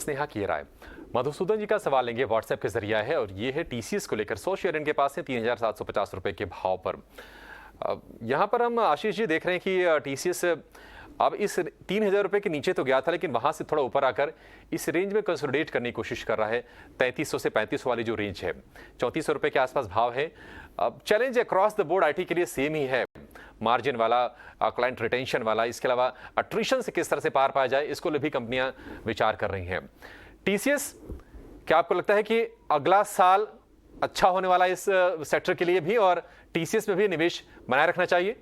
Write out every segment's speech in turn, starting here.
स्नेहा की राय। मधुसूदन जी का सवाल लेंगे, व्हाट्सएप के जरिया है और ये है टीसीएस को लेकर। 100 शेयर इनके पास है 3,750 रुपए के भाव पर। यहाँ पर हम आशीष जी देख रहे हैं कि टीसीएस अब इस 3,000 रुपए के नीचे तो गया था, लेकिन वहां से थोड़ा ऊपर आकर इस रेंज में कंसोलिडेट करने की कोशिश कर रहा है। 3300 से 3500 वाली जो रेंज है, 3400 रुपए के आसपास भाव है। अब challenge across the board IT के लिए सेम ही है, मार्जिन वाला, क्लाइंट रिटेंशन वाला। इसके अलावा अट्रिशन से किस तरह से पार पाया जाए, इसको भी कंपनियां विचार कर रही हैं। टीसीएस, क्या आपको लगता है कि अगला साल अच्छा होने वाला इस सेक्टर के लिए भी, और टीसीएस में भी निवेश बनाए रखना चाहिए?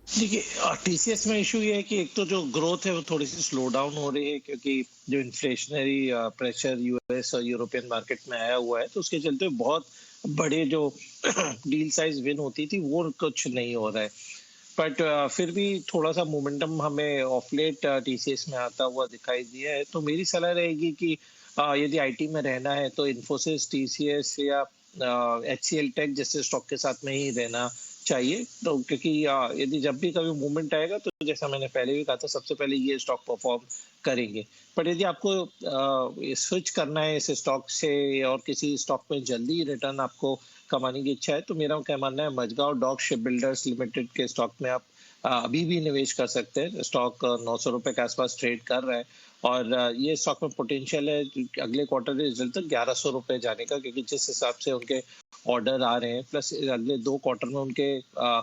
देखिए, टीसीएस में इशू ये है कि एक तो जो ग्रोथ है वो थोड़ी सी स्लो डाउन हो रही है, क्योंकि जो इन्फ्लेशनरी प्रेशर यूएस और यूरोपियन मार्केट में आया हुआ है, तो उसके चलते बहुत बड़े जो डील साइज विन होती थी वो कुछ नहीं हो रहा है। बट फिर भी थोड़ा सा मोमेंटम हमें ऑफ लेट टीसीएस में आता हुआ दिखाई दिया है। तो मेरी सलाह रहेगी कि यदि आईटी में रहना है तो इन्फोसिस, टीसीएस या एचसीएल टेक जैसे स्टॉक के साथ में ही रहना चाहिए। तो क्योंकि यदि जब भी कभी मूवमेंट आएगा तो जैसा मैंने पहले भी कहा था, सबसे पहले ये स्टॉक परफॉर्म करेंगे। पर यदि आपको स्विच करना है इस स्टॉक से और किसी स्टॉक में जल्दी रिटर्न आपको कमाने की इच्छा है, तो मेरा क्या मानना है, Mazagon dock ship builders limited के स्टॉक में आप अभी भी निवेश कर सकते हैं। स्टॉक 900 रुपए के आसपास ट्रेड कर रहा है और ये स्टॉक में पोटेंशियल है अगले क्वार्टर रिजल्ट तक 1100 रुपए जाने का, क्योंकि जिस हिसाब से उनके ऑर्डर आ रहे हैं, प्लस अगले 2 क्वार्टर में उनके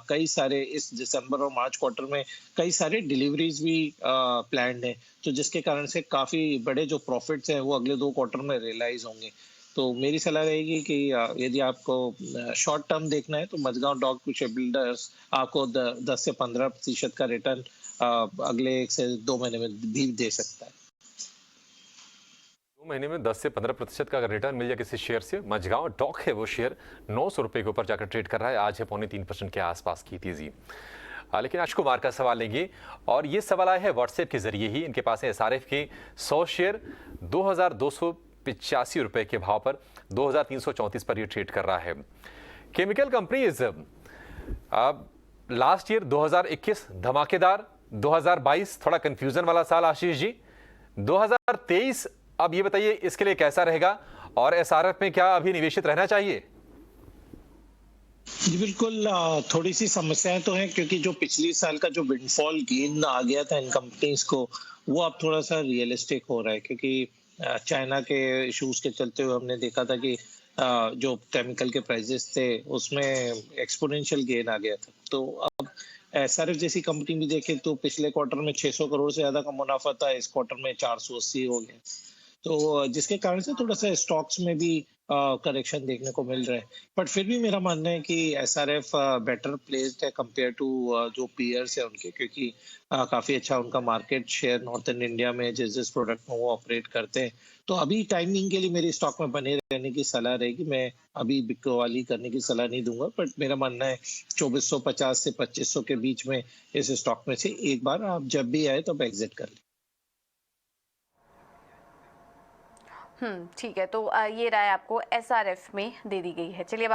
कई सारे, इस दिसंबर और मार्च क्वार्टर में कई सारे डिलीवरीज भी प्लान्ड हैं, तो जिसके कारण से काफी बड़े जो प्रॉफिट्स हैं वो अगले 2 क्वार्टर में रियलाइज होंगे। तो मेरी सलाह रहेगी कि यदि आपको शॉर्ट टर्म देखना है तो मझगांव डॉक शिप बिल्डर्स आपको 10 से 15% का रिटर्न अगले 1 से 2 महीने में भी दे सकता है। 2 महीने में 10 से 15% का अगर रिटर्न मिल जाए किसी शेयर से, मझगांव डॉक है वो शेयर 900 रुपए के ऊपर जाकर ट्रेड कर रहा है, आज है 2.25% के आसपास की तेजी। लेकिन अक्ष कुमार का सवाल लेंगे, और ये सवाल आया है व्हाट्सएप के जरिए ही। इनके पास है एसआरएफ के 100 शेयर 2,285 रुपए के भाव पर, 2,334 पर ये ट्रेड कर रहा है। केमिकल कंपनीज, अब लास्ट ईयर 2021 धमाकेदार, 2022 थोड़ा कंफ्यूजन वाला साल आशीष जी, 2023 अब ये बताइए इसके लिए कैसा रहेगा, और एसआरएफ में क्या अभी निवेशित रहना चाहिए? जी बिल्कुल, थोड़ी सी समस्याएं तो हैं, क्योंकि जो पिछली साल का जो विंडफॉल गेन आ गया था इन कंपनीज को, वो अब थोड़ा सा रियलिस्टिक हो रहा है, क्योंकि चाइना के इश्यूज के चलते हुए हमने देखा था कि जो केमिकल के प्राइसेस थे उसमें एक्सपोनेंशियल गेन आ गया था। तो अब एसआरएफ जैसी कंपनी भी देखें तो पिछले क्वार्टर में 600 करोड़ से ज्यादा का मुनाफा था, इस क्वार्टर में 480 हो गया। तो जिसके कारण से थोड़ा सा स्टॉक्स में भी करेक्शन देखने को मिल रहा है। बट फिर भी मेरा मानना है कि एसआरएफ बेटर प्लेस्ड है कंपेयर टू जो पीयर्स है उनके, क्योंकि काफी अच्छा उनका मार्केट शेयर नॉर्थन इंडिया में जिस जिस प्रोडक्ट में वो ऑपरेट करते हैं। तो अभी टाइमिंग के लिए मेरी स्टॉक में बने रहने की सलाह रहेगी। मैं अभी बिकवाली करने की सलाह नहीं दूंगा, बट मेरा मानना है 2450 से 2500 के बीच में इस स्टॉक में से एक बार आप जब भी आए तब एग्जिट कर लें। ठीक है, तो ये राय आपको एसआरएफ में दे दी गई है। चलिए